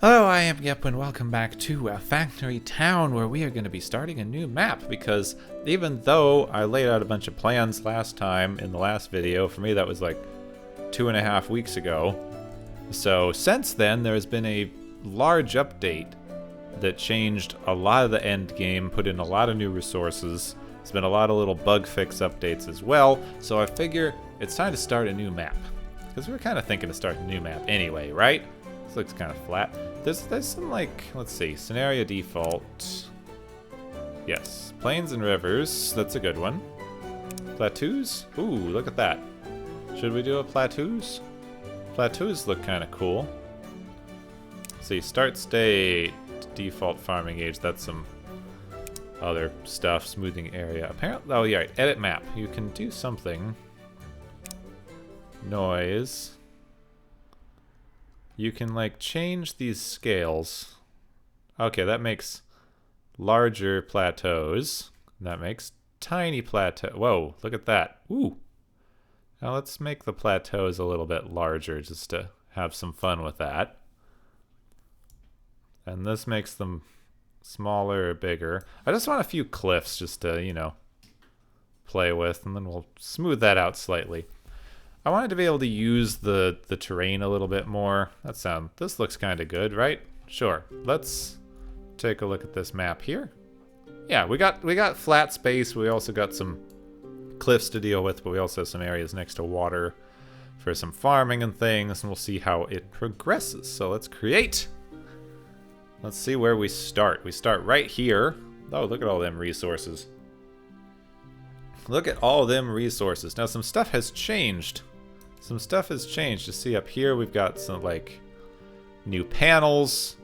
Hello, I am Gepwin. Welcome back to Factory Town, where we are going to be starting a new map, because even though I laid out a bunch of plans last time in the last video, for me that was like 2.5 weeks ago. So since then, there has been a large update that changed a lot of the end game, put in a lot of new resources. There's been a lot of little bug fix updates as well, so I figure it's time to start a new map. Because we're kind of thinking of starting a new map anyway, right? This looks kind of flat. There's some, like, let's see, scenario default. Yes, plains and rivers, that's a good one. Plateaus? Ooh, look at that. Should we do a plateaus? Plateaus look kind of cool. Let's see, start state, default farming age, that's some other stuff, smoothing area. Apparently, oh yeah, right, edit map. You can do something. Noise. You can, like, change these scales. Okay, that makes larger plateaus. That makes tiny plateau. Whoa, look at that. Ooh. Now let's make the plateaus a little bit larger just to have some fun with that. And this makes them smaller or bigger. I just want a few cliffs just to, you know, play with, and then we'll smooth that out slightly. I wanted to be able to use the terrain a little bit more. This looks kind of good, right? Sure. Let's take a look at this map here. Yeah, we got flat space. We also got some cliffs to deal with, but we also have some areas next to water for some farming and things, and we'll see how it progresses. So let's create. Let's see where we start. We start right here. Oh, look at all them resources. Look at all them resources. Now some stuff has changed. Some stuff has changed. You see up here we've got some, like, new panels.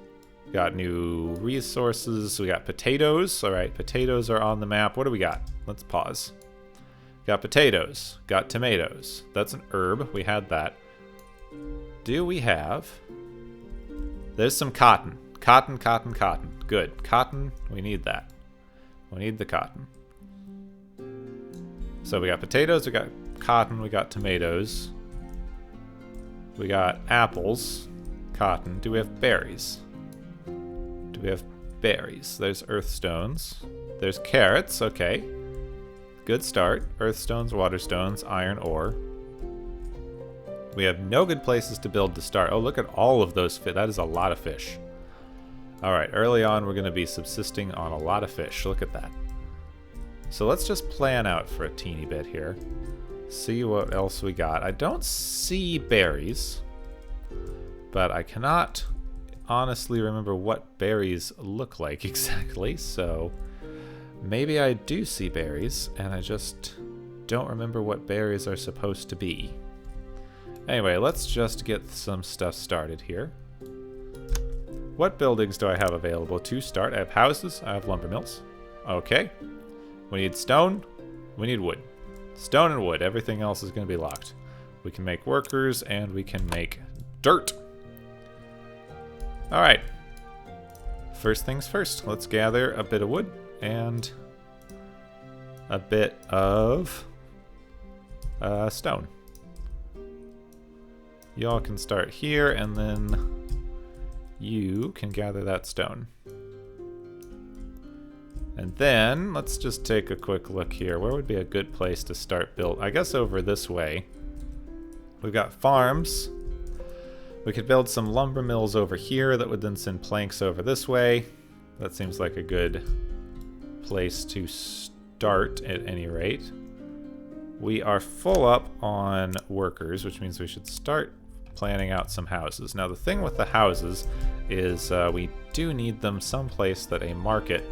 Got new resources. We got potatoes. Alright, potatoes are on the map. What do we got? Let's pause. Got potatoes. Got tomatoes. That's an herb. We had that. Do we have... There's some cotton. Cotton. Good. Cotton. We need that. We need the cotton. So we got potatoes, we got cotton, we got tomatoes. We got apples, cotton. Do we have berries? Do we have berries? There's earthstones. There's carrots, okay. Good start. Earthstones, waterstones, iron ore. We have no good places to build to start. Oh, look at all of those fish. That is a lot of fish. Alright, early on we're going to be subsisting on a lot of fish. Look at that. So let's just plan out for a teeny bit here. See what else we got. I don't see berries, but I cannot honestly remember what berries look like exactly, so maybe I do see berries, and I just don't remember what berries are supposed to be. Anyway, let's just get some stuff started here. What buildings do I have available to start? I have houses, I have lumber mills. Okay. We need stone, we need wood. Stone and wood, everything else is going to be locked. We can make workers, and we can make dirt. Alright. First things first, let's gather a bit of wood and a bit of stone. Y'all can start here, and then you can gather that stone. And then, let's just take a quick look here. Where would be a good place to start build? I guess over this way. We've got farms. We could build some lumber mills over here that would then send planks over this way. That seems like a good place to start at any rate. We are full up on workers, which means we should start planning out some houses. Now the thing with the houses is we do need them someplace that a market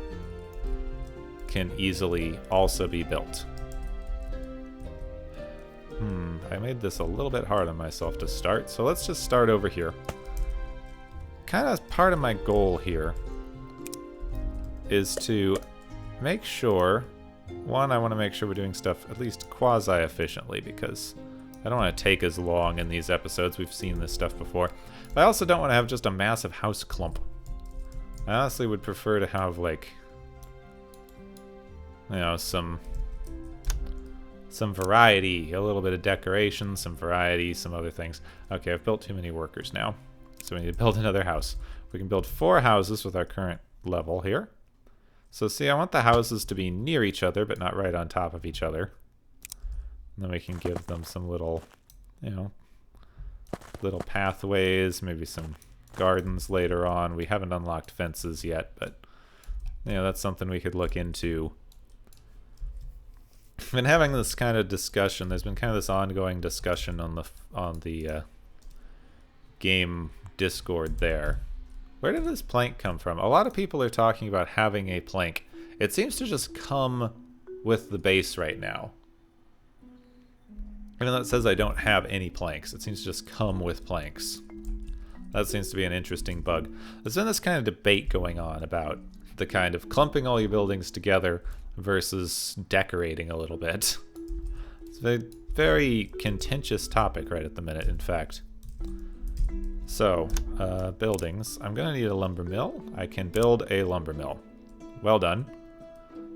can easily also be built. I made this a little bit hard on myself to start, so let's just start over here. Kind of part of my goal here is to make sure, one, I want to make sure we're doing stuff at least quasi-efficiently, because I don't want to take as long in these episodes. We've seen this stuff before. But I also don't want to have just a massive house clump. I honestly would prefer to have, like, you know, some variety, a little bit of decoration, some variety, some other things. Okay, I've built too many workers now, so we need to build another house. We can build 4 houses with our current level here. So see, I want the houses to be near each other, but not right on top of each other. And then we can give them some little, you know, little pathways, maybe some gardens later on. We haven't unlocked fences yet, but you know, that's something we could look into. I've been having this kind of discussion. There's been kind of this ongoing discussion on the game Discord there. Where did this plank come from? A lot of people are talking about having a plank. It seems to just come with the base right now. Even though it says I don't have any planks, it seems to just come with planks. That seems to be an interesting bug. There's been this kind of debate going on about the kind of clumping all your buildings together versus decorating a little bit. It's a very contentious topic right at the minute, in fact. So, buildings. I'm going to need a lumber mill. I can build a lumber mill. Well done.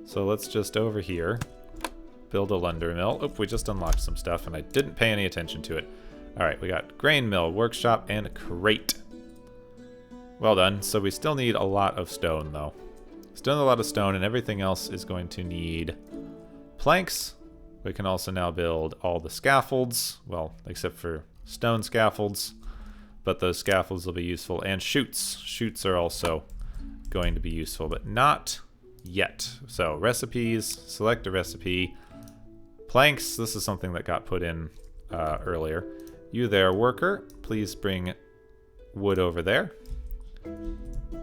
So let's just over here build a lumber mill. Oop, we just unlocked some stuff and I didn't pay any attention to it. Alright, we got grain mill, workshop, and a crate. Well done. So we still need a lot of stone, though. Still need a lot of stone, and everything else is going to need planks. We can also now build all the scaffolds. Well, except for stone scaffolds. But those scaffolds will be useful. And chutes. Chutes are also going to be useful, but not yet. So recipes, select a recipe. Planks, this is something that got put in earlier. You there, worker, please bring wood over there.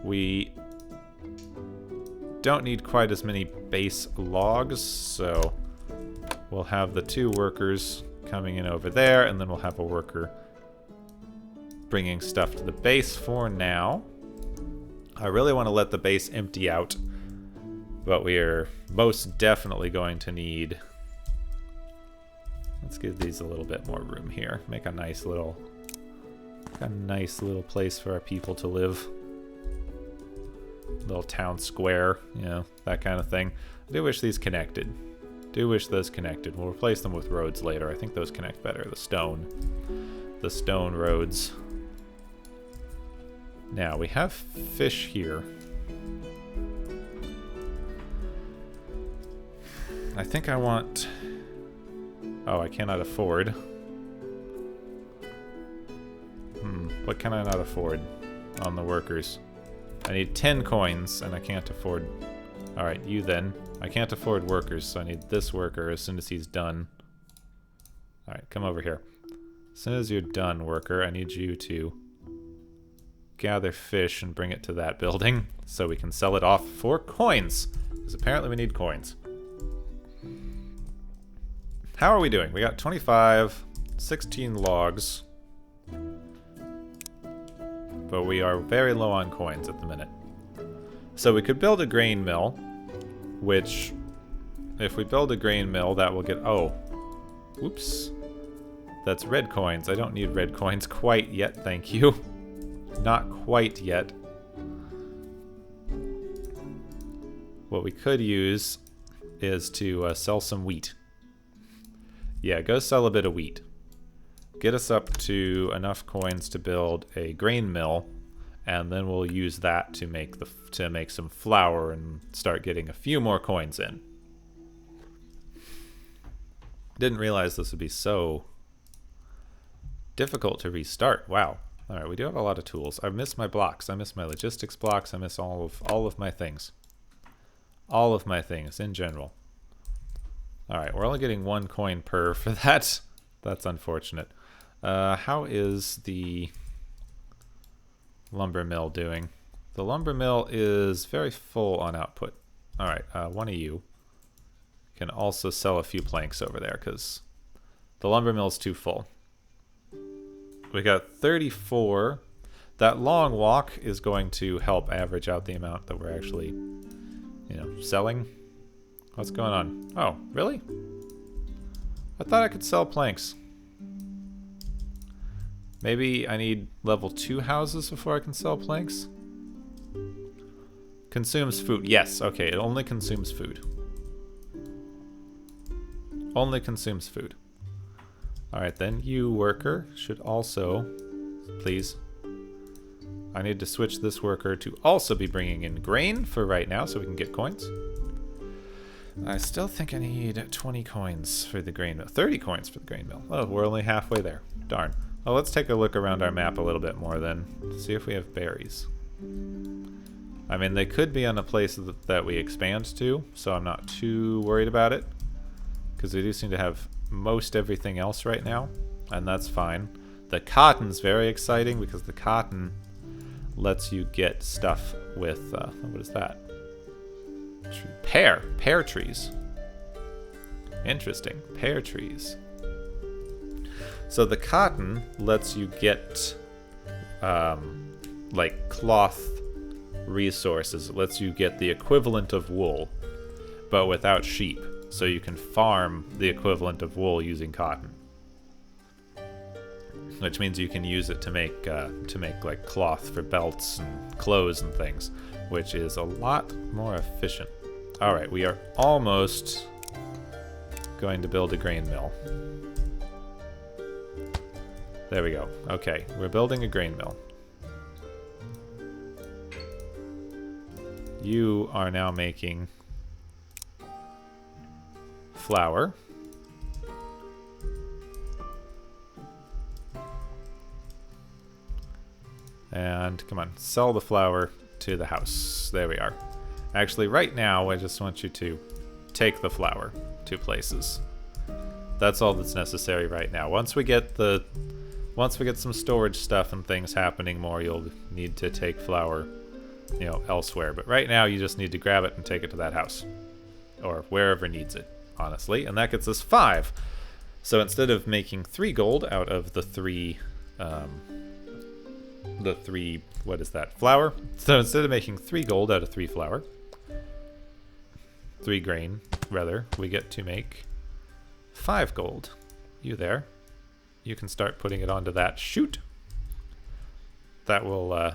We don't need quite as many base logs, so we'll have the 2 workers coming in over there, and then we'll have a worker bringing stuff to the base for now. I really want to let the base empty out, but we are most definitely going to need... Let's give these a little bit more room here. Make a nice little place for our people to live. Little town square, you know, that kind of thing. I do wish these connected. Do wish those connected. We'll replace them with roads later. I think those connect better. The stone roads. Now, we have fish here. I think I want... Oh, I cannot afford. What can I not afford on the workers? I need 10 coins, and I can't afford... Alright, you then. I can't afford workers, so I need this worker as soon as he's done. Alright, come over here. As soon as you're done, worker, I need you to gather fish and bring it to that building so we can sell it off for coins. Because apparently we need coins. How are we doing? We got 25, 16 logs. But we are very low on coins at the minute. So we could build a grain mill, which, if we build a grain mill, that will get... Oh, whoops. That's red coins. I don't need red coins quite yet, thank you. Not quite yet. What we could use is to sell some wheat. Yeah, go sell a bit of wheat. Get us up to enough coins to build a grain mill, and then we'll use that to make some flour and start getting a few more coins in. Didn't realize this would be so difficult to restart. Wow. All right, we do have a lot of tools. I miss my blocks. I miss my logistics blocks. I miss all of my things. All of my things in general. All right, we're only getting 1 coin per for that. That's unfortunate. How is the lumber mill doing? The lumber mill is very full on output. All right, one of you can also sell a few planks over there because the lumber mill is too full. We got 34. That long walk is going to help average out the amount that we're actually, selling. What's going on? Oh, really? I thought I could sell planks. Maybe I need level 2 houses before I can sell planks? Consumes food. Yes, okay, it only consumes food. Only consumes food. Alright then, you worker should also, please, I need to switch this worker to also be bringing in grain for right now so we can get coins. I still think I need 20 coins for the grain mill. 30 coins for the grain mill. Oh, we're only halfway there. Darn. Well, let's take a look around our map a little bit more then. See if we have berries. I mean, they could be on a place that we expand to, so I'm not too worried about it. Because we do seem to have most everything else right now, and that's fine. The cotton's very exciting because the cotton lets you get stuff with, what is that? Pear trees. Interesting, pear trees. So the cotton lets you get, like cloth resources. It lets you get the equivalent of wool, but without sheep. So you can farm the equivalent of wool using cotton. Which means you can use it to make like cloth for belts and clothes and things, which is a lot more efficient. All right, we are almost going to build a grain mill. There we go. Okay, we're building a grain mill. You are now making flour. And come on, sell the flour to the house. There we are. Actually, right now, I just want you to take the flour to places. That's all that's necessary right now. Once we get some storage stuff and things happening more, you'll need to take flour, you know, elsewhere. But right now, you just need to grab it and take it to that house, or wherever needs it, honestly. And that gets us 5. So instead of making 3 gold out of the 3. What is that? Flour? So instead of making 3 gold out of 3 flour, 3 grain, rather, we get to make 5 gold. You there. You can start putting it onto that chute. That will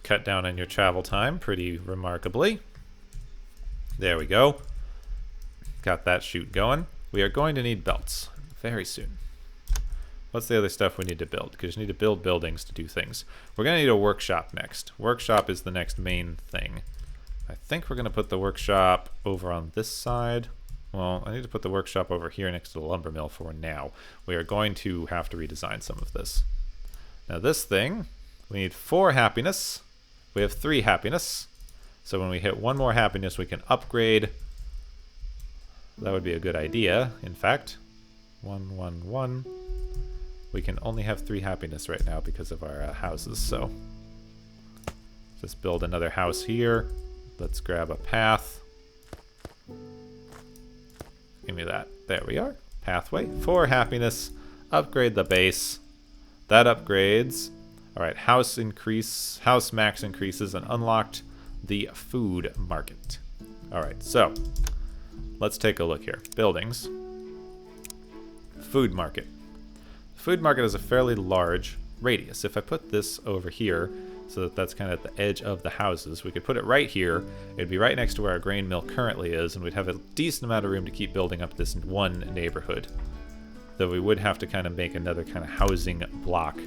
cut down on your travel time pretty remarkably. There we go. Got that chute going. We are going to need belts very soon. What's the other stuff we need to build? Because you need to build buildings to do things. We're going to need a workshop next. Workshop is the next main thing. I think we're going to put the workshop over on this side. Well, I need to put the workshop over here next to the lumber mill for now. We are going to have to redesign some of this. Now this thing, we need 4 happiness. We have 3 happiness. So when we hit 1 more happiness, we can upgrade. That would be a good idea, in fact. 1, 1, 1. We can only have 3 happiness right now because of our houses, so just build another house here. Let's grab a path. Give me that. There we are. Pathway. 4 happiness. Upgrade the base. That upgrades. All right, house max increases, and unlocked the food market. All right, so let's take a look here. Buildings. Food market. Food market is a fairly large radius. If I put this over here, so that that's kind of at the edge of the houses, we could put it right here. It'd be right next to where our grain mill currently is, and we'd have a decent amount of room to keep building up this one neighborhood. Though we would have to kind of make another kind of housing block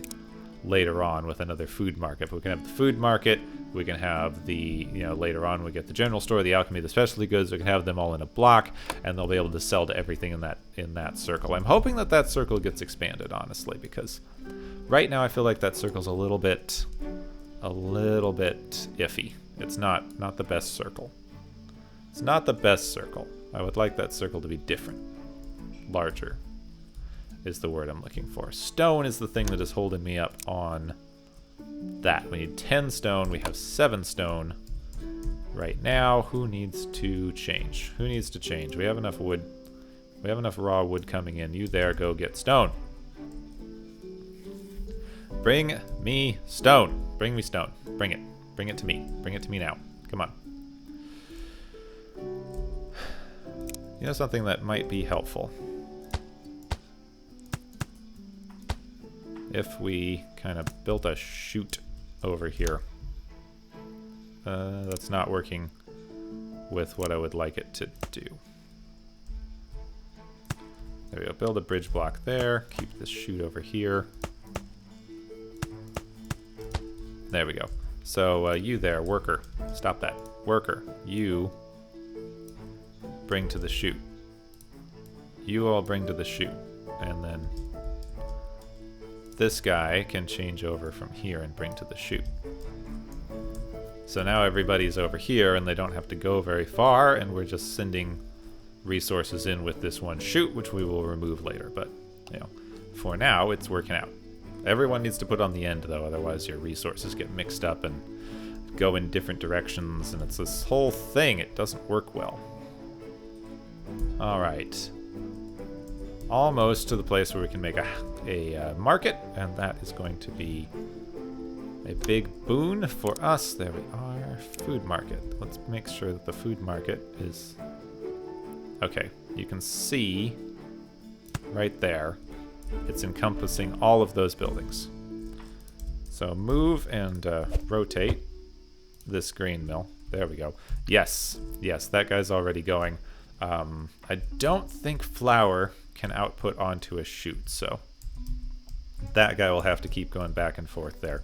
later on with another food market. But we can have the food market, we can have the, later on we get the general store, the alchemy, the specialty goods. We can have them all in a block, and they'll be able to sell to everything in that circle. I'm hoping that circle gets expanded, honestly, because right now I feel like that circle's a little bit iffy. It's not the best circle. It's not the best circle. I would like that circle to be different. Larger is the word I'm looking for. Stone is the thing that is holding me up on that. We need 10 stone. We have 7 stone right now. Who needs to change? Who needs to change? We have enough wood. We have enough raw wood coming in. You there, go get stone. Bring me stone. Bring me stone. Bring it. Bring it to me. Bring it to me now. Come on. You know something that might be helpful? If we kind of built a chute over here. That's not working with what I would like it to do. There we go. Build a bridge block there. Keep this chute over here. There we go. So you there, worker. Stop that. Worker, you bring to the chute. You all bring to the chute. And then this guy can change over from here and bring to the chute. So now everybody's over here and they don't have to go very far, and we're just sending resources in with this one chute, which we will remove later. But, you know, for now, it's working out. Everyone needs to put on the end, though, otherwise your resources get mixed up and go in different directions, and it's this whole thing. It doesn't work well. Alright. Almost to the place where we can make a market, and that is going to be a big boon for us. There we are. Food market. Let's make sure that the food market is... Okay, you can see right there. It's encompassing all of those buildings. So move and rotate this grain mill. There we go. Yes, yes, that guy's already going. I don't think flour can output onto a chute, so that guy will have to keep going back and forth there.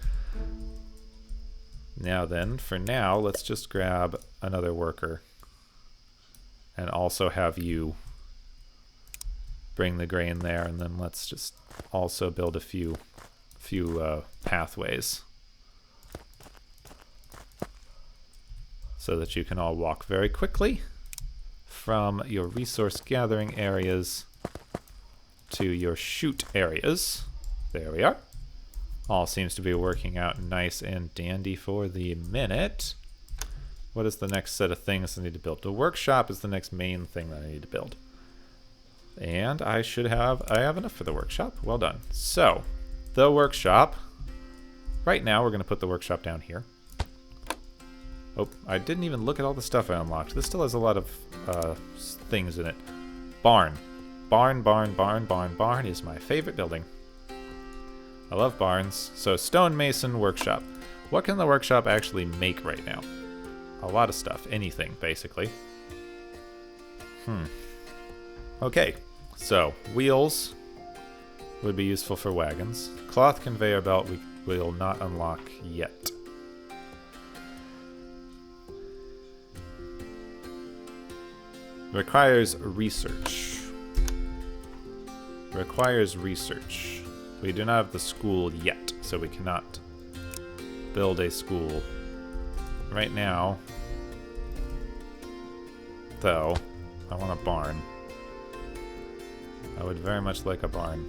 Now then, for now, let's just grab another worker and also have you bring the grain there, and then let's just also build a few pathways so that you can all walk very quickly from your resource gathering areas to your chute areas. There we are. All seems to be working out nice and dandy for the minute. What is the next set of things I need to build? The workshop is the next main thing that I need to build. And I have enough for the workshop. Well done. So, the workshop. Right now, we're going to put the workshop down here. Oh, I didn't even look at all the stuff I unlocked. This still has a lot of things in it. Barn. Barn, barn, barn, barn, barn is my favorite building. I love barns. So, stonemason workshop. What can the workshop actually make right now? A lot of stuff. Anything, basically. Okay. So, wheels would be useful for wagons. Cloth conveyor belt we will not unlock yet. Requires research. Requires research. We do not have the school yet, so we cannot build a school right now. Though, I want a barn. I would very much like a barn.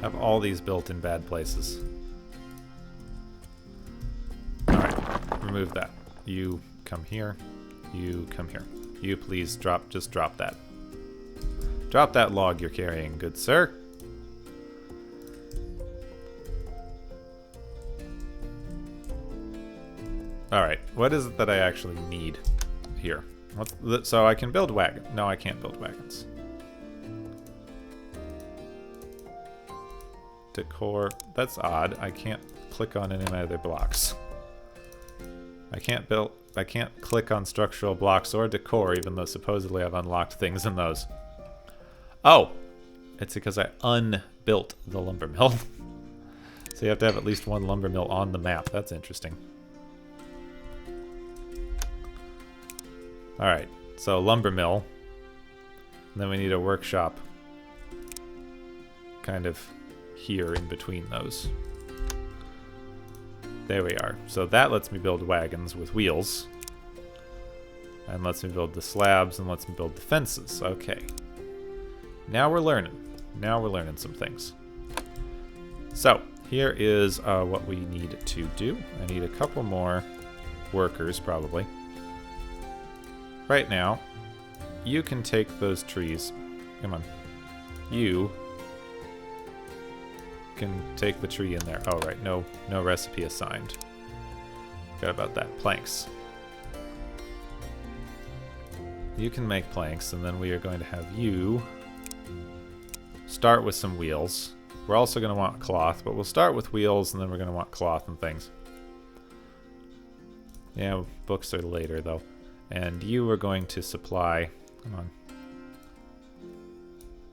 Have all these built in bad places. Alright, remove that. You come here. You come here. You please just drop that. Drop that log you're carrying, good sir. Alright, what is it that I actually need here? So I can build wagon. No, I can't build wagons. Decor. That's odd. I can't click on any of my other blocks. I can't click on structural blocks or decor, even though supposedly I've unlocked things in those. Oh! It's because I unbuilt the lumber mill. So you have to have at least one lumber mill on the map. That's interesting. Alright, so lumber mill. And then we need a workshop kind of here in between those. There we are. So that lets me build wagons with wheels. And lets me build the slabs and lets me build the fences. Okay. Now we're learning. Now we're learning some things. So, here is what we need to do. I need a couple more workers, probably. Right now, you can take those trees. Come on. You can take the tree in there. Oh, right. No recipe assigned. Forgot about that. Planks. You can make planks, and then we are going to have you start with some wheels. We're also going to want cloth, but we'll start with wheels, and then we're going to want cloth and things. Yeah, books are later, though. And you are going to supply... Come on.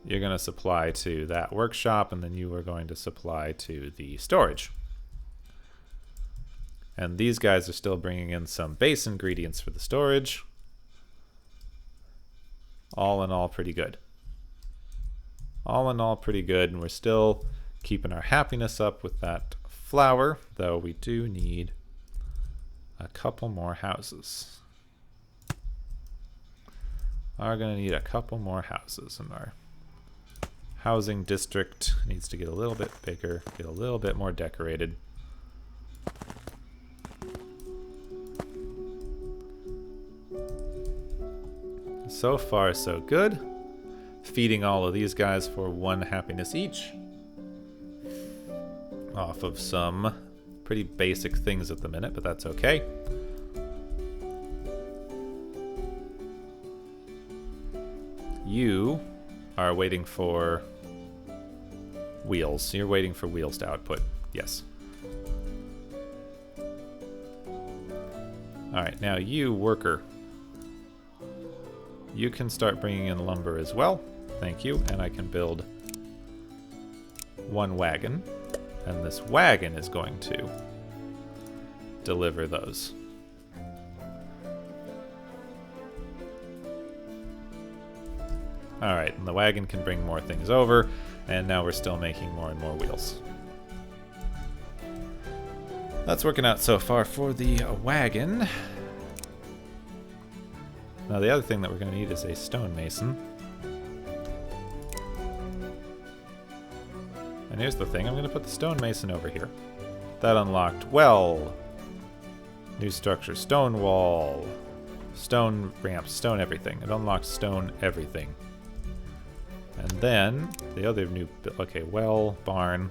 You're going to supply to that workshop, and then you are going to supply to the storage. And these guys are still bringing in some base ingredients for the storage. All in all, pretty good. All in all, pretty good. And we're still keeping our happiness up with that flour, though we do need a couple more houses. Are going to need a couple more houses, and our housing district needs to get a little bit bigger, get a little bit more decorated. So far, so good. Feeding all of these guys for 1 happiness each. Off of some pretty basic things at the minute, but that's okay. You are waiting for wheels. You're waiting for wheels to output. Yes. Alright, now you, worker. You can start bringing in lumber as well. Thank you. And I can build 1 wagon. And this wagon is going to deliver those. Alright, and the wagon can bring more things over, and now we're still making more and more wheels. That's working out so far for the wagon. Now the other thing that we're going to need is a stonemason. And here's the thing, I'm going to put the stonemason over here. That unlocked well. New structure, stone wall, stone ramp, stone everything. It unlocked stone everything. And then the other new, okay, well, barn.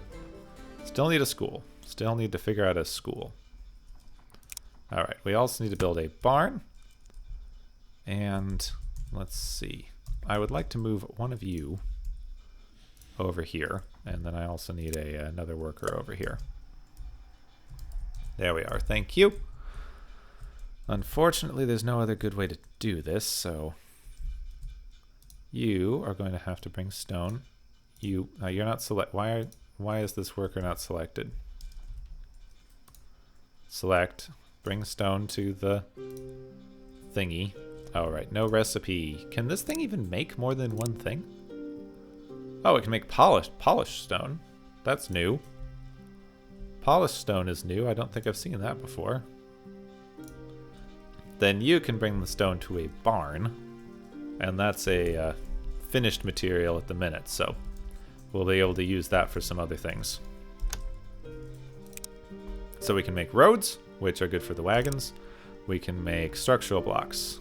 Still need a school. Still need to figure out a school. Alright, we also need to build a barn. And let's see. I would like to move one of you over here. And then I also need another worker over here. There we are. Thank you. Unfortunately, there's no other good way to do this, so you are going to have to bring stone. You're not select. Why is this worker not selected? Select. Bring stone to the thingy. All right. No recipe. Can this thing even make more than one thing? Oh, it can make polished stone. That's new. Polished stone is new. I don't think I've seen that before. Then you can bring the stone to a barn. And that's a finished material at the minute, so we'll be able to use that for some other things. So we can make roads, which are good for the wagons. We can make structural blocks.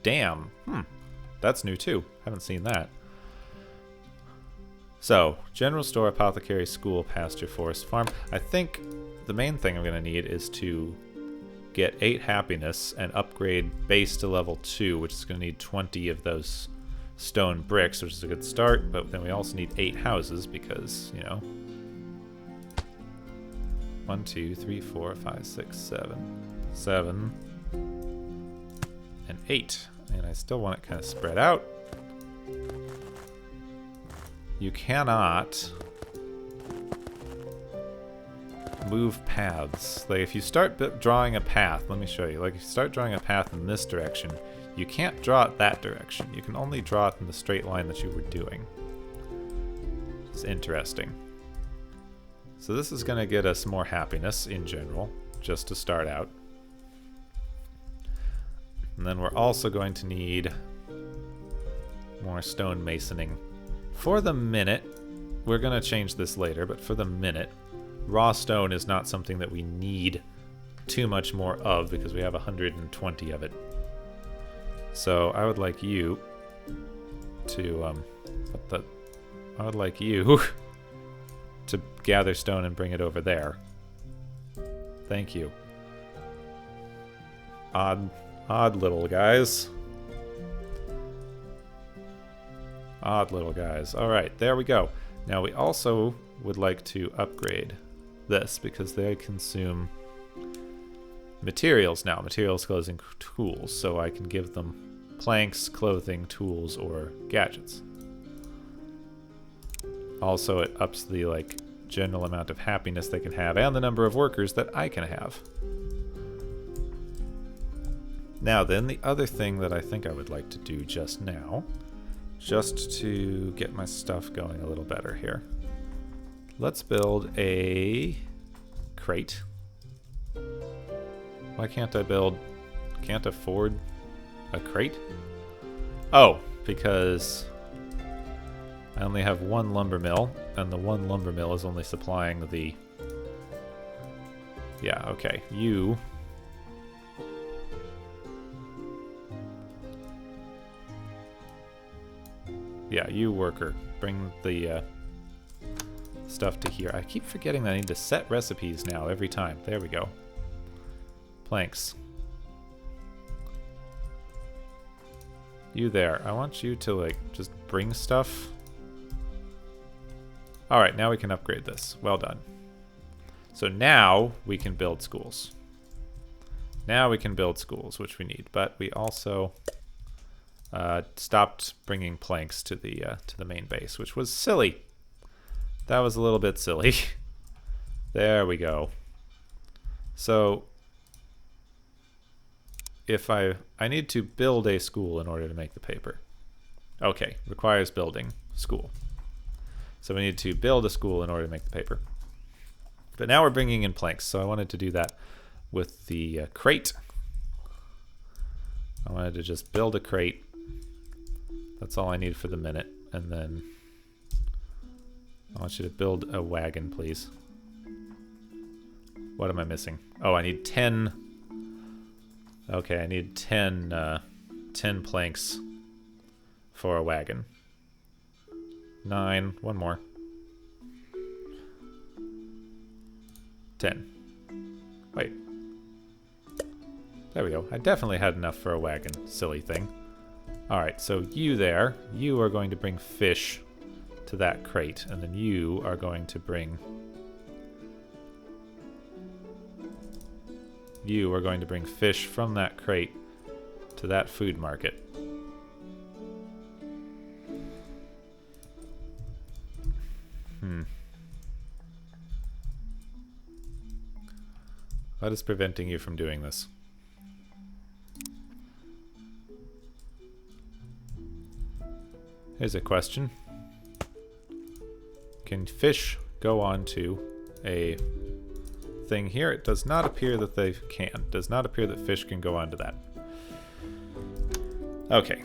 Damn. That's new too. Haven't seen that. So, general store, apothecary, school, pasture, forest, farm. I think the main thing I'm going to need is to get 8 happiness and upgrade base to level 2, which is going to need 20 of those stone bricks, which is a good start, but then we also need 8 houses because, you know. 1, 2, 3, 4, 5, 6, 7, and 8. And I still want it kind of spread out. You cannot move paths. Like if you start drawing a path, let me show you. Like if you start drawing a path in this direction, you can't draw it that direction. You can only draw it in the straight line that you were doing. It's interesting. So this is going to get us more happiness in general, just to start out. And then we're also going to need more stone masoning. For the minute, we're going to change this later, but for the minute, raw stone is not something that we need too much more of because we have 120 of it. So I would like you to to gather stone and bring it over there. Thank you. Odd little guys. Odd little guys. Alright, there we go. Now we also would like to upgrade this because they consume materials now. Materials, clothing, tools. So I can give them planks, clothing, tools, or gadgets. Also, it ups the general amount of happiness they can have and the number of workers that I can have. Now then, the other thing that I think I would like to do just now, just to get my stuff going a little better here. Let's build a crate. Why can't I can't afford a crate? Oh, because I only have one lumber mill, and the one lumber mill is only supplying the... Yeah, okay. You... Yeah, you worker. Bring the stuff to here. I keep forgetting that I need to set recipes now every time. There we go. Planks. You there. I want you to, like, just bring stuff. Alright, now we can upgrade this. Well done. So now we can build schools. Now we can build schools, which we need. But we also stopped bringing planks to the main base, which was silly. That was a little bit silly. There we go. So if I need to build a school in order to make the paper. Okay, requires building school. So we need to build a school in order to make the paper. But now we're bringing in planks, so I wanted to do that with the crate. I wanted to just build a crate. That's all I need for the minute. And then I want you to build a wagon, please. What am I missing? Oh, I need 10. Okay, I need 10 planks for a wagon. 9, one more. 10. Wait. There we go. I definitely had enough for a wagon. Silly thing. Alright, so you there, you are going to bring fish to that crate, and then you are going to bring... You are going to bring fish from that crate to that food market. What is preventing you from doing this? Here's a question. Can fish go on to a thing here? It does not appear that they can. It does not appear that fish can go onto that. Okay.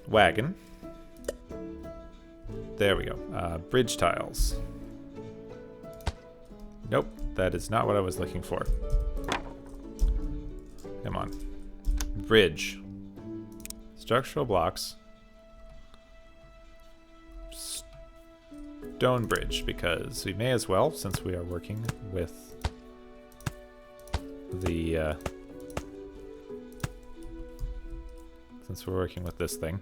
Wagon. There we go. Bridge tiles. Nope, that is not what I was looking for. Come on. Bridge. Structural blocks. Stone bridge, because we may as well, since we are working with the since we're working with this thing.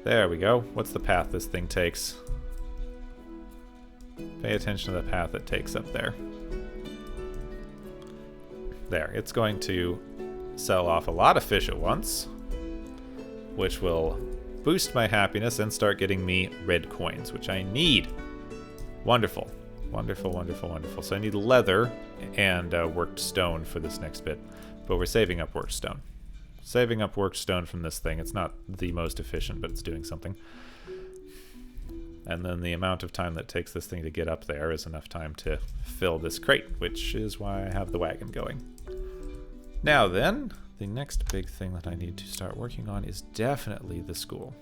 There we go. What's the path this thing takes? Pay attention to the path it takes up there. There, it's going to sell off a lot of fish at once, which will boost my happiness and start getting me red coins, which I need. Wonderful. Wonderful, wonderful, wonderful. So I need leather and worked stone for this next bit, but we're saving up worked stone. Saving up worked stone from this thing. It's not the most efficient, but it's doing something. And then the amount of time that it takes this thing to get up there is enough time to fill this crate, which is why I have the wagon going. Now then, the next big thing that I need to start working on is definitely the school.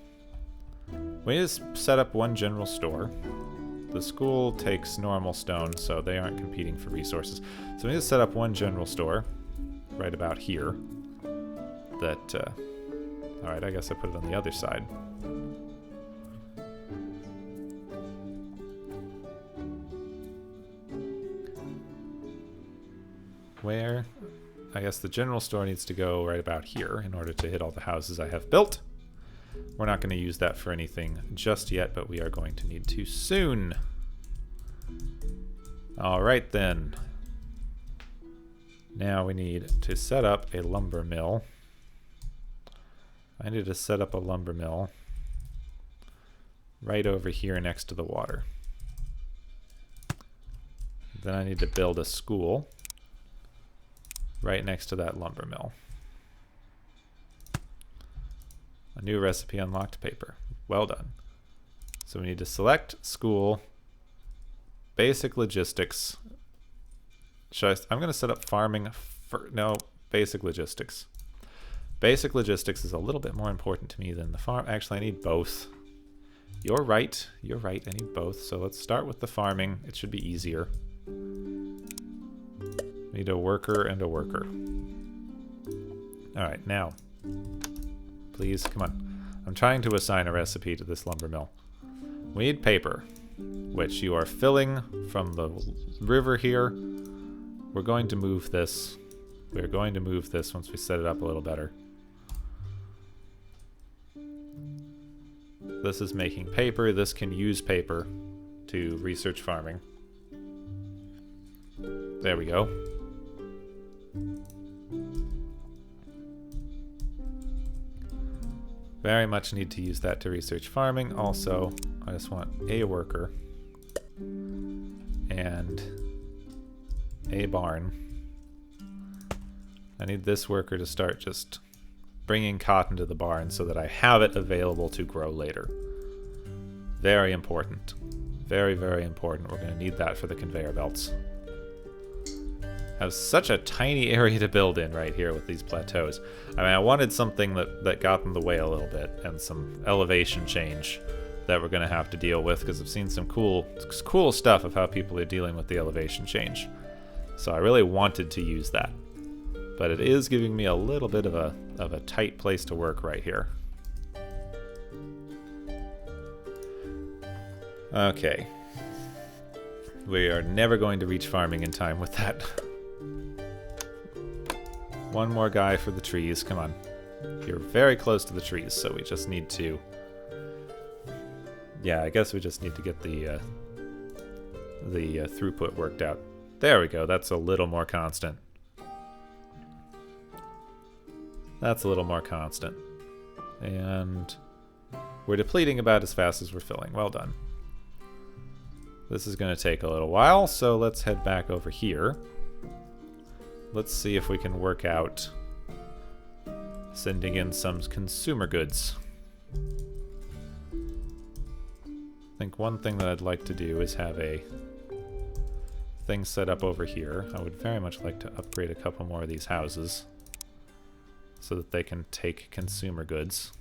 We need to set up one general store. The school takes normal stone, so they aren't competing for resources. So we need to set up one general store right about here. That, alright, I guess I put it on the other side. Where? I guess the general store needs to go right about here in order to hit all the houses I have built. We're not going to use that for anything just yet, but we are going to need to soon. Alright then. Now we need to set up a lumber mill. I need to set up a lumber mill right over here next to the water. Then I need to build a school right next to that lumber mill. A new recipe unlocked paper. Well done. So we need to select school, basic logistics. I'm going to set up farming for, no, basic logistics. Basic logistics is a little bit more important to me than the farm. Actually, I need both. You're right. You're right. I need both. So let's start with the farming. It should be easier. Need a worker and a worker. All right, now, please, come on. I'm trying to assign a recipe to this lumber mill. We need paper, which you are filling from the river here. We're going to move this. We're going to move this once we set it up a little better. This is making paper. This can use paper to research farming. There we go. Very much need to use that to research farming. Also, I just want a worker and a barn. I need this worker to start just bringing cotton to the barn so that I have it available to grow later. Very important. Very, very important. We're going to need that for the conveyor belts. Have such a tiny area to build in right here with these plateaus. I mean, I wanted something that got in the way a little bit and some elevation change that we're going to have to deal with because I've seen some cool stuff of how people are dealing with the elevation change. So I really wanted to use that. But it is giving me a little bit of a tight place to work right here. Okay. We are never going to reach farming in time with that. One more guy for the trees. Come on. You're very close to the trees, so we just need to... Yeah, I guess we just need to get the throughput worked out. There we go. That's a little more constant. That's a little more constant. And we're depleting about as fast as we're filling. Well done. This is going to take a little while, so let's head back over here. Let's see if we can work out sending in some consumer goods. I think one thing that I'd like to do is have a thing set up over here. I would very much like to upgrade a couple more of these houses so that they can take consumer goods.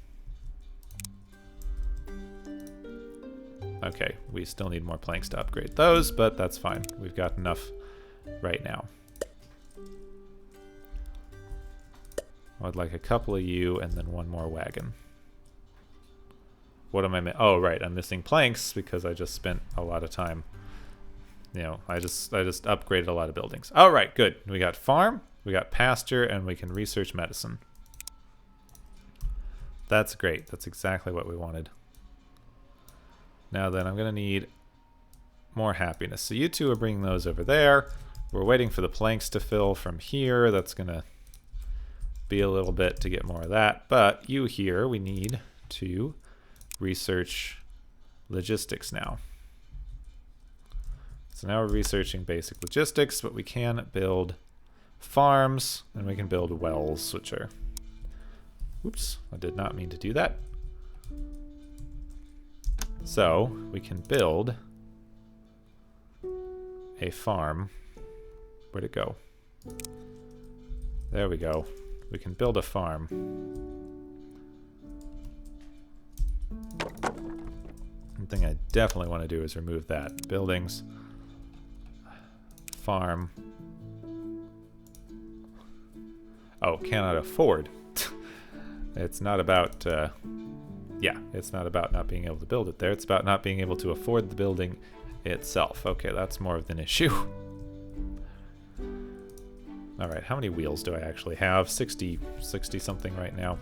Okay, we still need more planks to upgrade those, but that's fine. We've got enough right now. I'd like a couple of you and then one more wagon. What am I oh, right, I'm missing planks because I just spent a lot of time. You know, I just upgraded a lot of buildings. All right, good. We got farm, we got pasture, and we can research medicine. That's great. That's exactly what we wanted. Now then, I'm going to need more happiness. So you two are bringing those over there. We're waiting for the planks to fill from here. That's going to be a little bit to get more of that. But you here, we need to research logistics now. So now we're researching basic logistics, but we can build farms and we can build wells, which are... Oops, I did not mean to do that. So we can build a farm. Where'd it go? There we go. We can build a farm. One thing I definitely want to do is remove that. Buildings. Farm. Oh, cannot afford. It's not about... yeah, it's not about not being able to build it there. It's about not being able to afford the building itself. Okay, that's more of an issue. All right, how many wheels do I actually have? 60 something right now.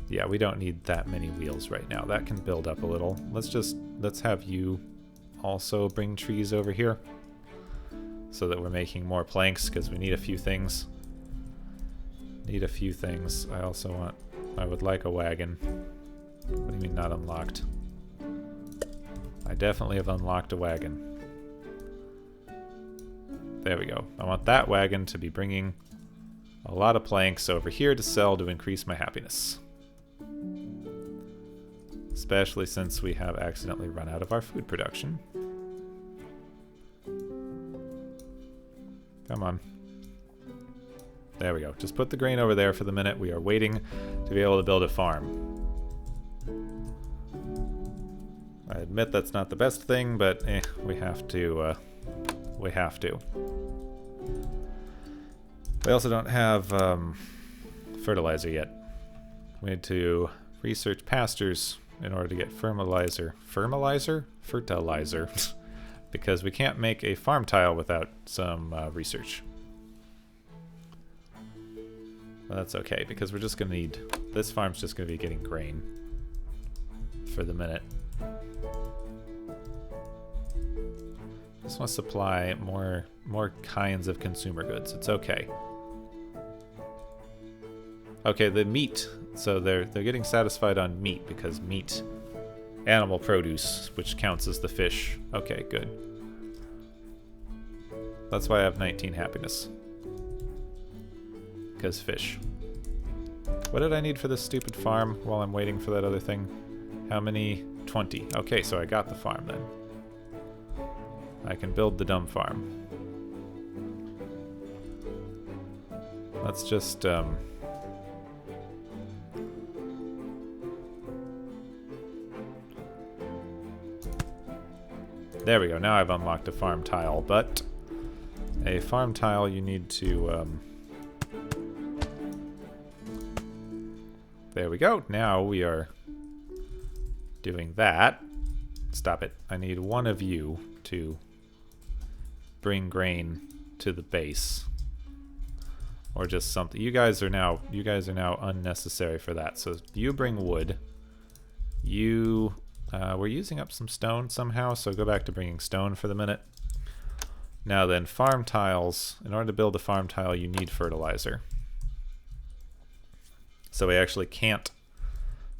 Yeah, we don't need that many wheels right now. That can build up a little. Let's have you also bring trees over here so that we're making more planks because we need a few things. Need a few things. I also want... I would like a wagon. What do you mean not unlocked? I definitely have unlocked a wagon. There we go. I want that wagon to be bringing a lot of planks over here to sell to increase my happiness. Especially since we have accidentally run out of our food production. Come on. There we go. Just put the grain over there for the minute. We are waiting to be able to build a farm. I admit that's not the best thing, but we have to. We have to. We also don't have fertilizer yet. We need to research pastures in order to get fertilizer. Fertilizer? Fertilizer. Because we can't make a farm tile without some research. Well, that's okay, because we're just going to need... This farm's just going to be getting grain for the minute. Just want to supply more kinds of consumer goods. It's okay. Okay, the meat. So they're getting satisfied on meat, because meat... Animal produce, which counts as the fish. Okay, good. That's why I have 19 happiness. Because fish. What did I need for this stupid farm while I'm waiting for that other thing? How many? 20. Okay, so I got the farm then. I can build the dumb farm. Let's just, There we go. Now I've unlocked a farm tile, but a farm tile you need to... There we go. Now we are doing that. Stop it. I need one of you to bring grain to the base. Or just something. You guys are now unnecessary for that. So you bring wood. You... we're using up some stone somehow, so go back to bringing stone for the minute. Now then, farm tiles. In order to build a farm tile, you need fertilizer. So we actually can't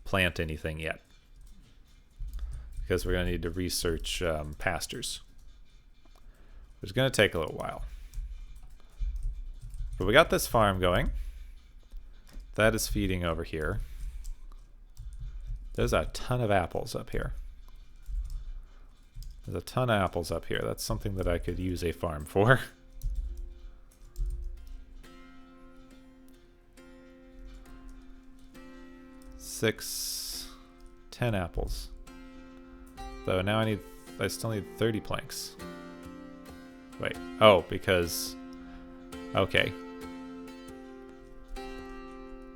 plant anything yet, because we're going to need to research pastures, which is going to take a little while. But we got this farm going. That is feeding over here. There's a ton of apples up here. There's a ton of apples up here. That's something that I could use a farm for. Six, 10 apples. So now I still need 30 planks. Wait, oh, because, okay.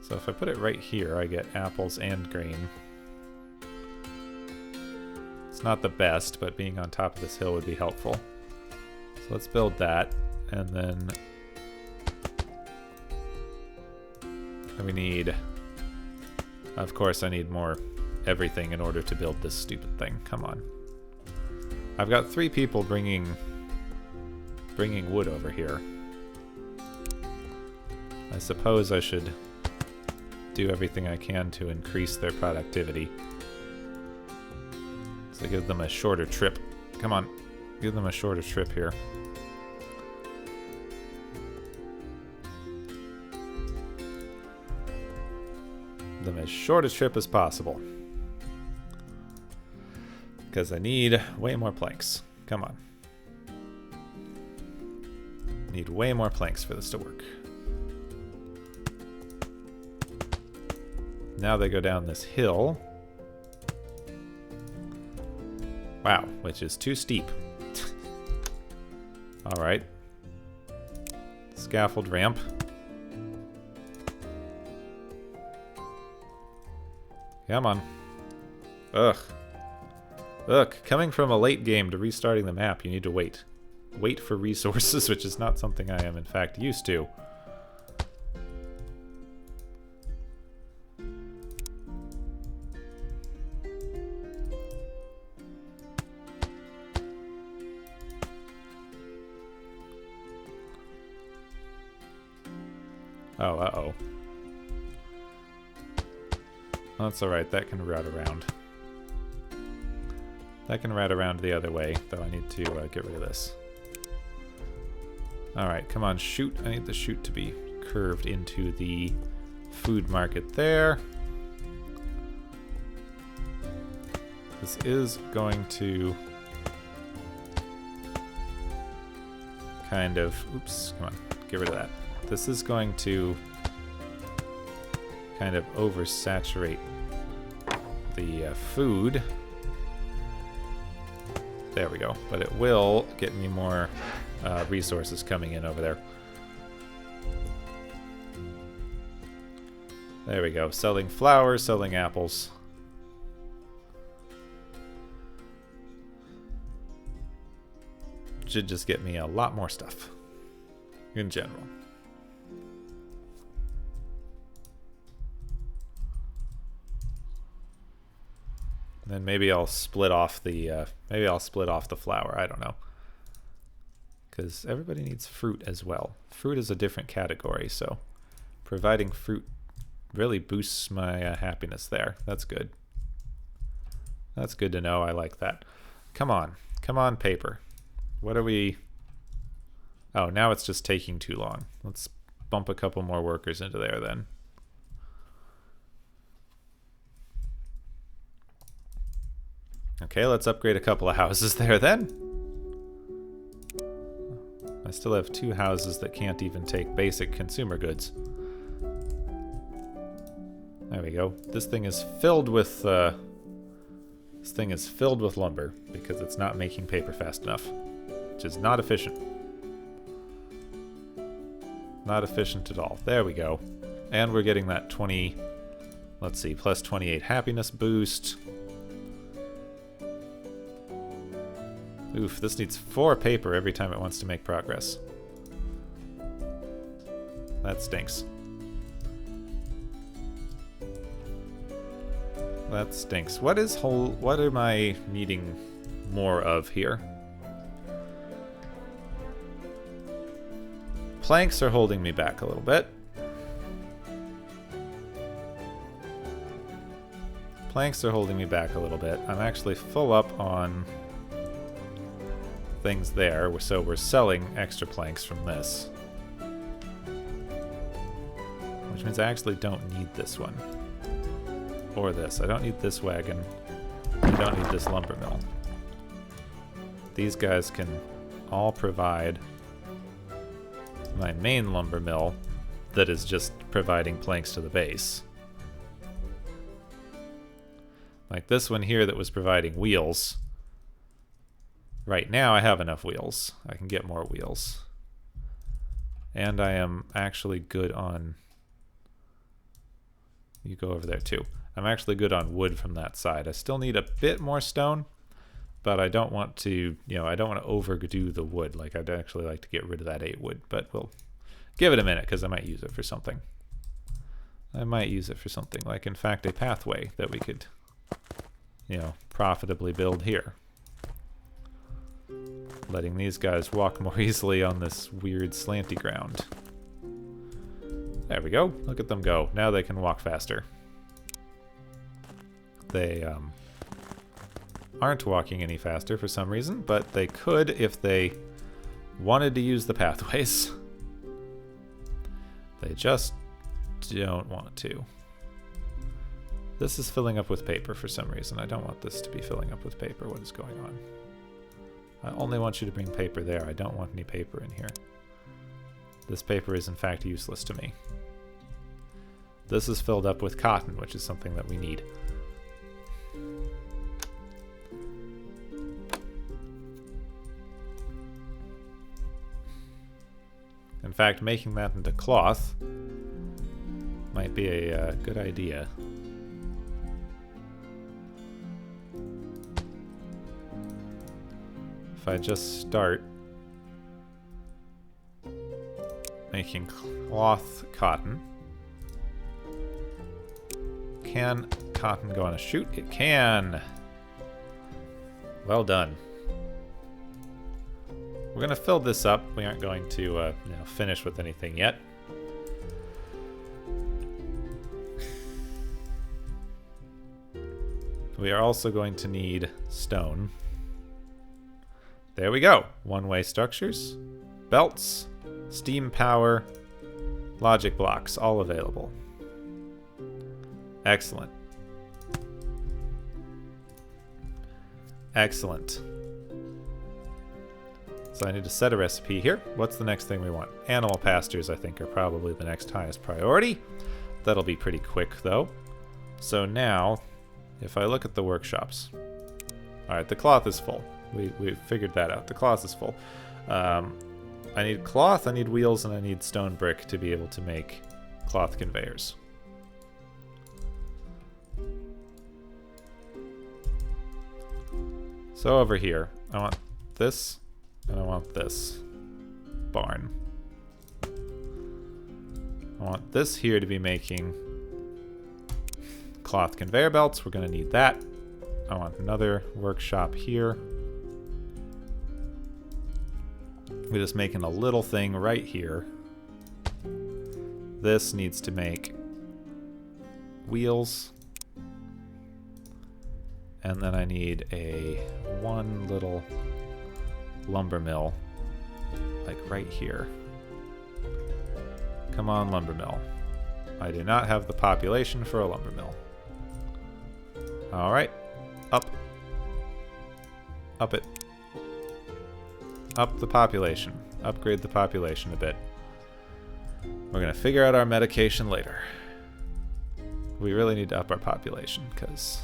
So if I put it right here, I get apples and grain. It's not the best, but being on top of this hill would be helpful. So let's build that, and then we need, of course I need more everything in order to build this stupid thing. Come on. I've got 3 people bringing wood over here. I suppose I should do everything I can to increase their productivity. So give them a shorter trip. Come on, give them a shorter trip here. Them as short a trip as possible. Because I need way more planks. Come on. Need way more planks for this to work. Now they go down this hill. Wow, which is too steep. Alright. Scaffold ramp. Come on. Ugh. Look, coming from a late game to restarting the map, you need to wait. Wait for resources, which is not something I am in fact used to. Oh, uh-oh. That's alright, that can route around. That can route around the other way, though I need to get rid of this. Alright, come on, chute. I need the chute to be curved into the food market there. This is going to kind of... Oops, come on, get rid of that. This is going to kind of oversaturate the food. There we go. But it will get me more resources coming in over there. There we go. Selling flowers, selling apples. Should just get me a lot more stuff in general. And then maybe I'll split off the flour. I don't know, because everybody needs fruit as well. Fruit is a different category, so providing fruit really boosts my happiness there. That's good. That's good to know. I like that. Come on, paper. What are we? Oh, now it's just taking too long. Let's bump a couple more workers into there then. Okay, let's upgrade a couple of houses there then. I still have 2 houses that can't even take basic consumer goods. There we go. This thing is filled with lumber because it's not making paper fast enough, which is not efficient. Not efficient at all. There we go. And we're getting that 20, let's see, plus 28 happiness boost. Oof, this needs 4 paper every time it wants to make progress. That stinks. That stinks. What am I needing more of here? Planks are holding me back a little bit. Planks are holding me back a little bit. I'm actually full up on things there, so we're selling extra planks from this. Which means I actually don't need this one. Or this. I don't need this wagon. I don't need this lumber mill. These guys can all provide my main lumber mill that is just providing planks to the base. Like this one here that was providing wheels. Right now I have enough wheels. I can get more wheels. And I am actually good on... You go over there too. I'm actually good on wood from that side. I still need a bit more stone, but I don't want to, I don't want to overdo the wood. Like, I'd actually like to get rid of that 8 wood, but we'll give it a minute because I might use it for something. I might use it for something, like, in fact, a pathway that we could, profitably build here. Letting these guys walk more easily on this weird slanty ground. There we go. Look at them go. Now they can walk faster. They aren't walking any faster for some reason, but they could if they wanted to use the pathways. They just don't want to. This is filling up with paper for some reason. I don't want this to be filling up with paper. What is going on? I only want you to bring paper there. I don't want any paper in here. This paper is in fact useless to me. This is filled up with cotton, which is something that we need. In fact, making that into cloth might be a good idea. If I just start making cloth cotton. Can cotton go on a chute? It can! Well done. We're going to fill this up. We aren't going to finish with anything yet. We are also going to need stone. There we go. One-way structures, belts, steam power, logic blocks, all available. Excellent. Excellent. So I need to set a recipe here. What's the next thing we want? Animal pastures, I think, are probably the next highest priority. That'll be pretty quick, though. So now, if I look at the workshops. Alright, the cloth is full. We figured that out. The cloth is full. I need cloth, I need wheels, and I need stone brick to be able to make cloth conveyors. So over here, I want this, and I want this barn. I want this here to be making cloth conveyor belts. We're going to need that. I want another workshop here. We're just making a little thing right here. This needs to make wheels. And then I need one little lumber mill, like right here. Come on, lumber mill. I do not have the population for a lumber mill. Alright. Up. Up it. Up the population. Upgrade the population a bit. We're going to figure out our medication later. We really need to up our population, because...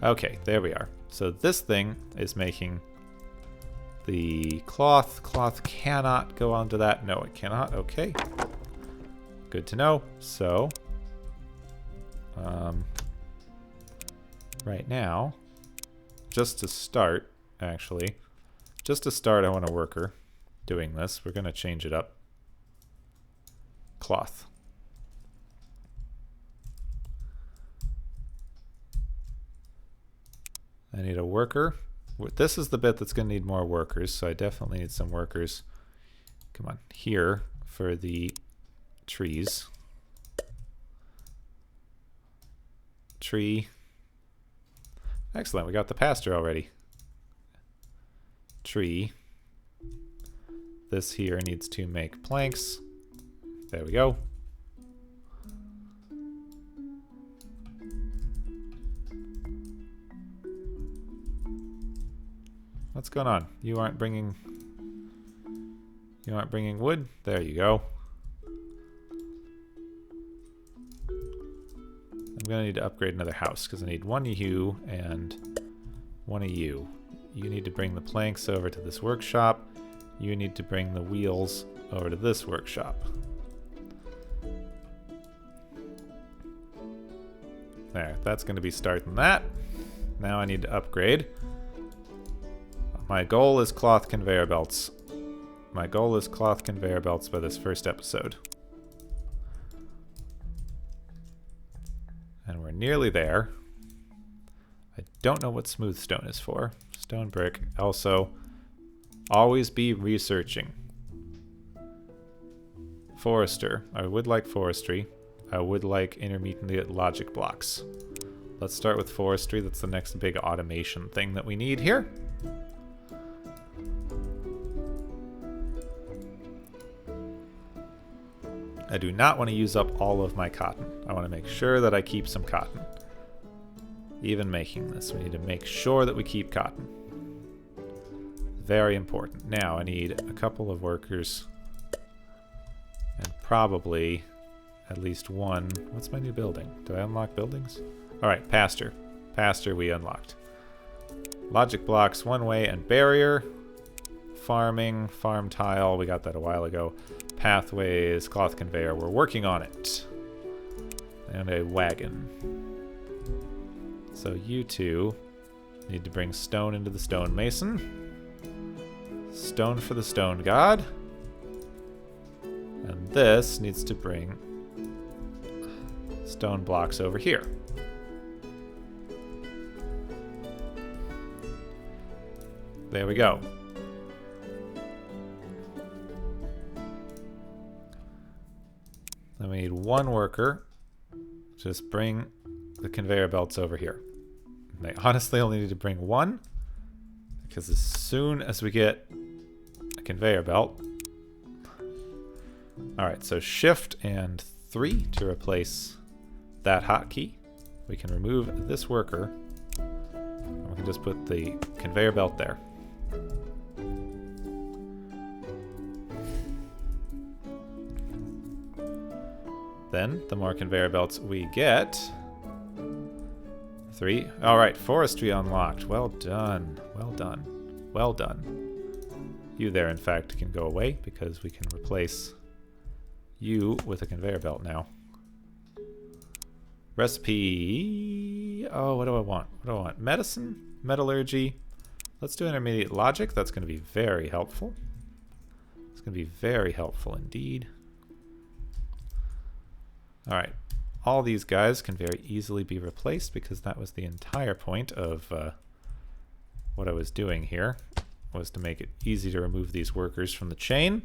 Okay, there we are. So this thing is making the cloth. Cloth cannot go onto that. No, it cannot. Okay. Good to know. So, right now, just to start, actually, I want a worker doing this. We're going to change it up. Cloth. I need a worker. This is the bit that's going to need more workers, so I definitely need some workers. Come on, here for the trees. Tree. Excellent, we got the pasture already. Tree. This here needs to make planks. There we go. What's going on? You aren't bringing wood? There you go. I'm gonna need to upgrade another house because I need one of you and one of you. You need to bring the planks over to this workshop. You need to bring the wheels over to this workshop. There, that's gonna be starting that. Now I need to upgrade. My goal is cloth conveyor belts. My goal is cloth conveyor belts by this first episode. And we're nearly there. I don't know what smooth stone is for. Stone brick. Also, always be researching. Forester. I would like forestry. I would like intermediate logic blocks. Let's start with forestry. That's the next big automation thing that we need here. I do not want to use up all of my cotton. I want to make sure that I keep some cotton. Even making this, we need to make sure that we keep cotton. Very important. Now I need a couple of workers and probably at least one. What's my new building? Did I unlock buildings? All right, pasture. Pasture we unlocked. Logic blocks, one way and barrier. Farming, farm tile, we got that a while ago. Pathways, cloth conveyor, we're working on it. And a wagon. So you two need to bring stone into the stonemason. Stone for the stone god. And this needs to bring stone blocks over here. There we go. Then we need one worker. Just bring the conveyor belts over here. And they honestly only need to bring one, because as soon as we get a conveyor belt... Alright, so shift and 3 to replace that hotkey. We can remove this worker. And we can just put the conveyor belt there. Then, the more conveyor belts we get... 3. Alright, forestry unlocked. Well done. Well done. Well done. You there, in fact, can go away because we can replace you with a conveyor belt now. Recipe... Oh, what do I want? What do I want? Medicine? Metallurgy? Let's do intermediate logic. That's going to be very helpful. It's going to be very helpful indeed. Alright. All these guys can very easily be replaced because that was the entire point of what I was doing here, was to make it easy to remove these workers from the chain.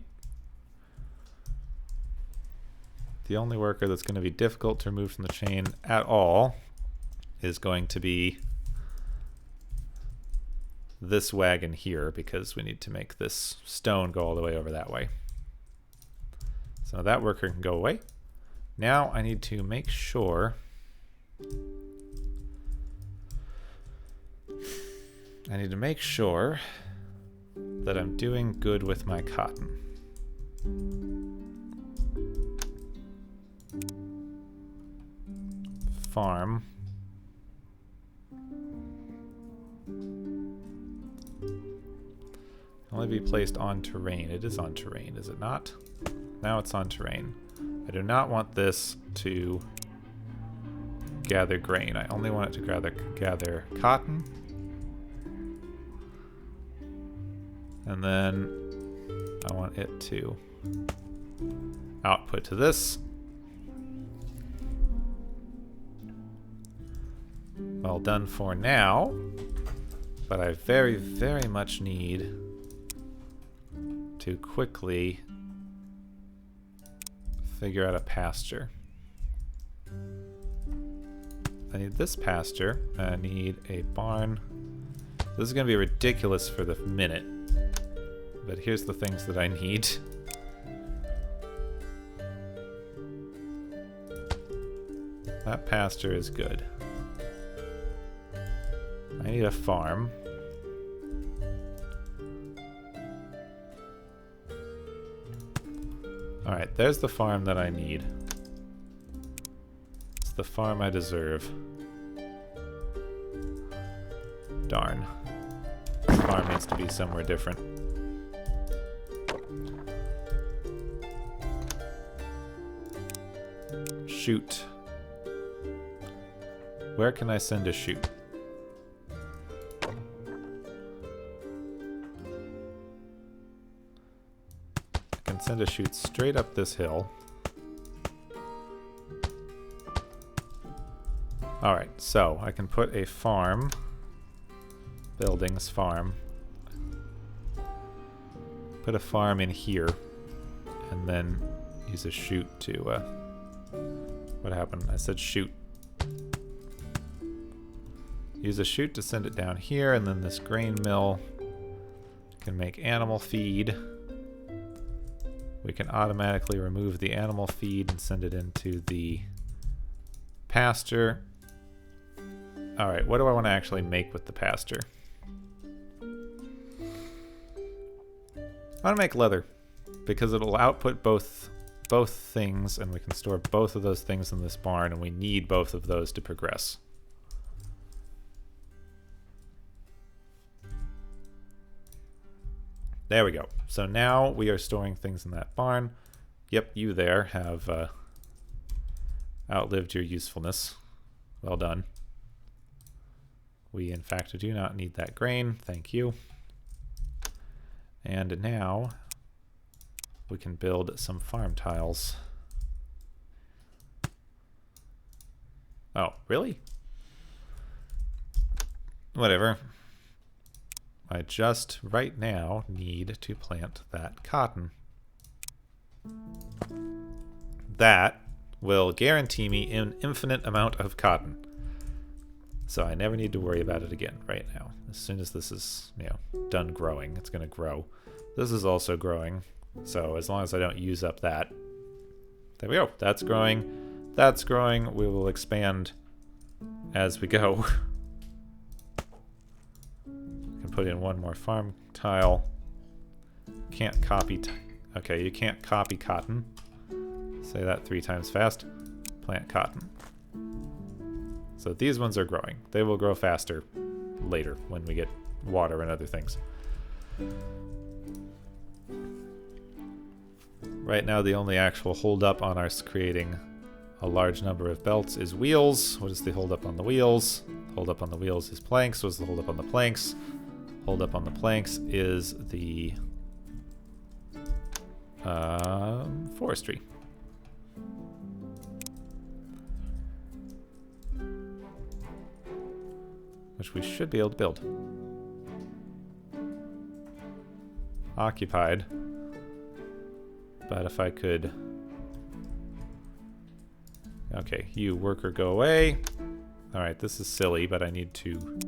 The only worker that's going to be difficult to remove from the chain at all is going to be this wagon here, because we need to make this stone go all the way over that way. So that worker can go away. Now I need to make sure that I'm doing good with my cotton. Farm. Only be placed on terrain. It is on terrain, is it not? Now it's on terrain. I do not want this to gather grain. I only want it to gather cotton. And then I want it to output to this. Well done for now. But I very, very much need to quickly figure out a pasture. I need this pasture. I need a barn. This is going to be ridiculous for the minute. But here's the things that I need. That pasture is good. I need a farm. Alright, there's the farm that I need. It's the farm I deserve. Darn. This farm needs to be somewhere different. Shoot. Where can I send a shoot? Send a shoot straight up this hill. Alright, so I can put a farm, buildings farm, put a farm in here, and then use a shoot to, what happened? I said shoot. Use a shoot to send it down here, and then this grain mill can make animal feed. We can automatically remove the animal feed and send it into the pasture. Alright, what do I want to actually make with the pasture? I want to make leather, because it'll output both things, and we can store both of those things in this barn, and we need both of those to progress. There we go. So now we are storing things in that barn. Yep, you there have outlived your usefulness. Well done. We, in fact, do not need that grain. Thank you. And now we can build some farm tiles. Oh, really? Whatever. I just, right now, need to plant that cotton. That will guarantee me an infinite amount of cotton. So I never need to worry about it again right now. As soon as this is, done growing, it's going to grow. This is also growing. So as long as I don't use up that. There we go. That's growing. That's growing. We will expand as we go. Can put in one more farm tile. Can't copy. Okay, you can't copy cotton. Say that 3 times fast. Plant cotton. So these ones are growing. They will grow faster later when we get water and other things. Right now, the only actual holdup on us creating a large number of belts is wheels. What is the holdup on the wheels? Holdup on the wheels is planks. What's the holdup on the planks? Holdup on the planks is the forestry. Which we should be able to build. Occupied. But if I could... Okay, you worker go away. Alright, this is silly, but I need to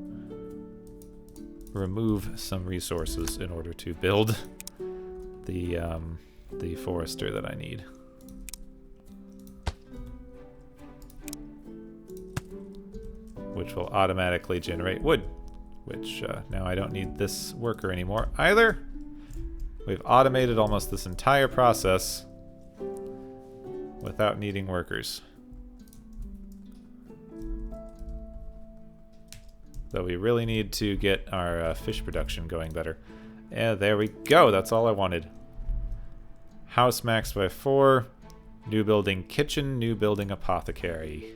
remove some resources in order to build the forester that I need. Which will automatically generate wood, which now I don't need this worker anymore either. We've automated almost this entire process without needing workers. Though we really need to get our fish production going better. Yeah, there we go. That's all I wanted. House maxed by 4. New building kitchen, new building apothecary.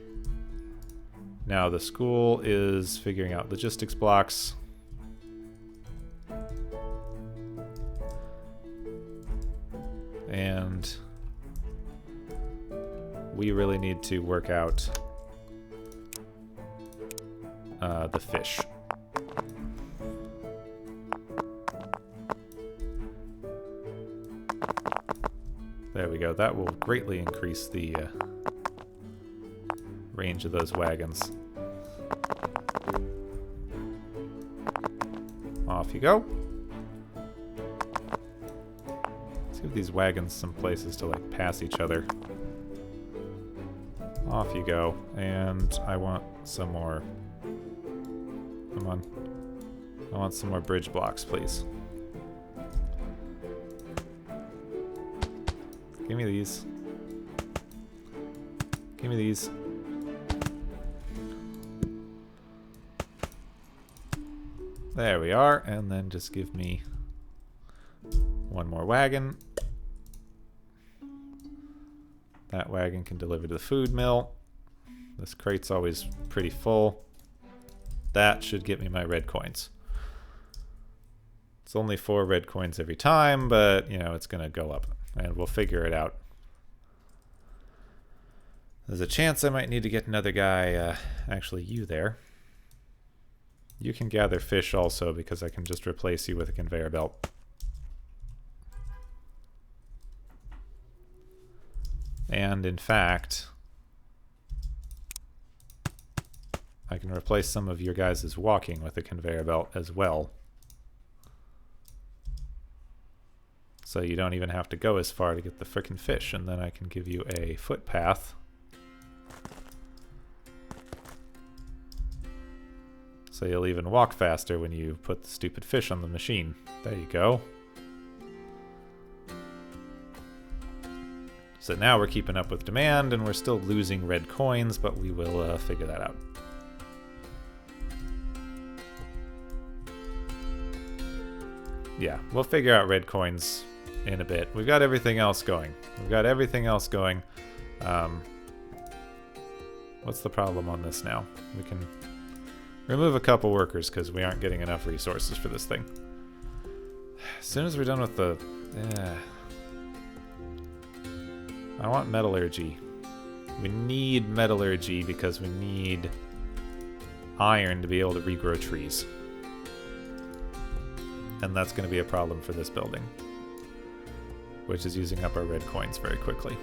Now the school is figuring out logistics blocks. And we really need to work out the fish. There we go. That will greatly increase the range of those wagons. Off you go. Let's give these wagons some places to like pass each other. Off you go. And I want some more. Come on. I want some more bridge blocks, please. Give me these. Give me these. There we are, and then just give me one more wagon. That wagon can deliver to the food mill. This crate's always pretty full. That should get me my red coins. It's only 4 red coins every time, but, it's going to go up, and we'll figure it out. There's a chance I might need to get another guy, actually you there. You can gather fish also, because I can just replace you with a conveyor belt. And in fact, I can replace some of your guys' walking with a conveyor belt as well. So you don't even have to go as far to get the frickin' fish, and then I can give you a footpath. So you'll even walk faster when you put the stupid fish on the machine. There you go. So now we're keeping up with demand, and we're still losing red coins, but we will figure that out. Yeah, we'll figure out red coins in a bit. We've got everything else going. What's the problem on this now? We can remove a couple workers because we aren't getting enough resources for this thing. As soon as we're done with the... I want metallurgy. We need metallurgy because we need iron to be able to regrow trees. And that's going to be a problem for this building, which is using up our red coins very quickly.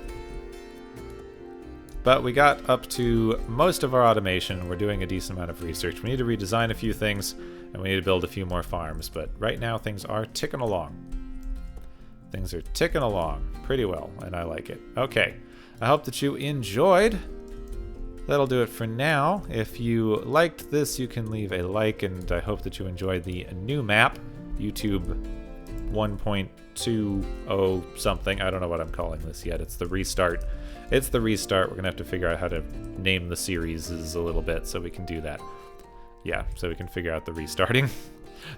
But we got up to most of our automation. We're doing a decent amount of research. We need to redesign a few things, and we need to build a few more farms. But right now, things are ticking along. Things are ticking along pretty well, and I like it. Okay, I hope that you enjoyed. That'll do it for now. If you liked this, you can leave a like, and I hope that you enjoyed the new map, YouTube 1.20 something. I don't know what I'm calling this yet. It's the restart. It's the restart. We're going to have to figure out how to name the series a little bit so we can do that. Yeah, so we can figure out the restarting.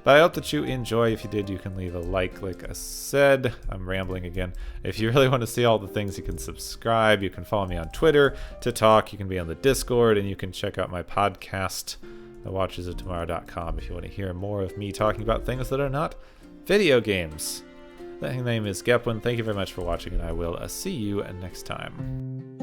But I hope that you enjoy. If you did, you can leave a like I said. I'm rambling again. If you really want to see all the things, you can subscribe. You can follow me on Twitter to talk. You can be on the Discord, and you can check out my podcast, thewatchersoftomorrow.com, if you want to hear more of me talking about things that are not video games. My name is Gepwin. Thank you very much for watching, and I will see you next time.